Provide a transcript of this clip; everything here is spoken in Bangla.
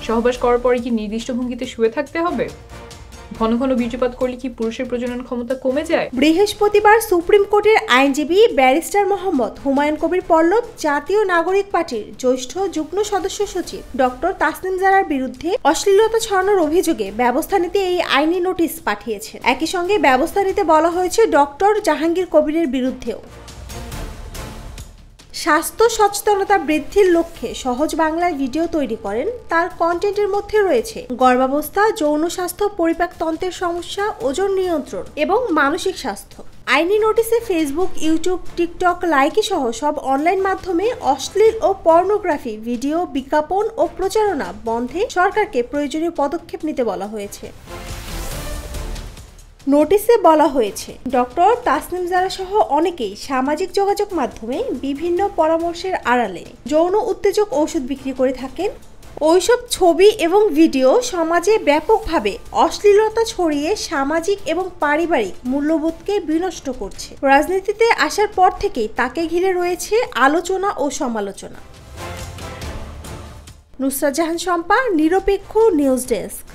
সহবাস করার পরে কি নির্দিষ্ট ভঙ্গিতে শুয়ে থাকতে হবে? ঘন ঘন বীর্যপাত করলে কি পুরুষের প্রজনন ক্ষমতা কমে যায়? বৃহস্পতিবার সুপ্রিম কোর্টের আইনজীবী ব্যারিস্টার মোহাম্মদ হুমায়ুন কবির পল্লব জাতীয় নাগরিক পার্টির জ্যেষ্ঠ যুগ্ম সদস্য সচিব ডক্টর তাসনিম জারার বিরুদ্ধে অশ্লীলতা ছড়ানোর অভিযোগে ব্যবস্থা নিতে এই আইনি নোটিশ পাঠিয়েছেন। একই সঙ্গে ব্যবস্থা নিতে বলা হয়েছে ডক্টর জাহাঙ্গীর কবিরের বিরুদ্ধেও। স্বাস্থ্য সচেতনতা বৃদ্ধির লক্ষ্যে সহজ বাংলায় ভিডিও তৈরি করেন। তার কন্টেন্টের মধ্যে রয়েছে গর্ভাবস্থা, যৌন স্বাস্থ্য, পরিপাকতন্ত্রের সমস্যা, ওজন নিয়ন্ত্রণ এবং মানসিক স্বাস্থ্য। আইনি নোটিশে ফেসবুক, ইউটিউব, টিকটক, লাইকি সহ সব অনলাইন মাধ্যমে অশ্লীল ও পর্নোগ্রাফি ভিডিও বিজ্ঞাপন ও প্রচারণা বন্ধে সরকারকে প্রয়োজনীয় পদক্ষেপ নিতে বলা হয়েছে। নোটিশে বলা হয়েছে ডক্টর তাসনিম জারা সহ অনেকেই সামাজিক যোগাযোগ মাধ্যমে বিভিন্ন পরামর্শের আড়ালে যৌন উত্তেজক ওষুধ বিক্রি করে থাকেন। ওইসব ছবি এবং ভিডিও সমাজে ব্যাপকভাবে অশ্লীলতা ছড়িয়ে সামাজিক এবং পারিবারিক মূল্যবোধকে বিনষ্ট করছে। রাজনীতিতে আসার পর থেকেই তাকে ঘিরে রয়েছে আলোচনা ও সমালোচনা। নুসরাত জাহান শম্পা, নিরপেক্ষ নিউজ ডেস্ক।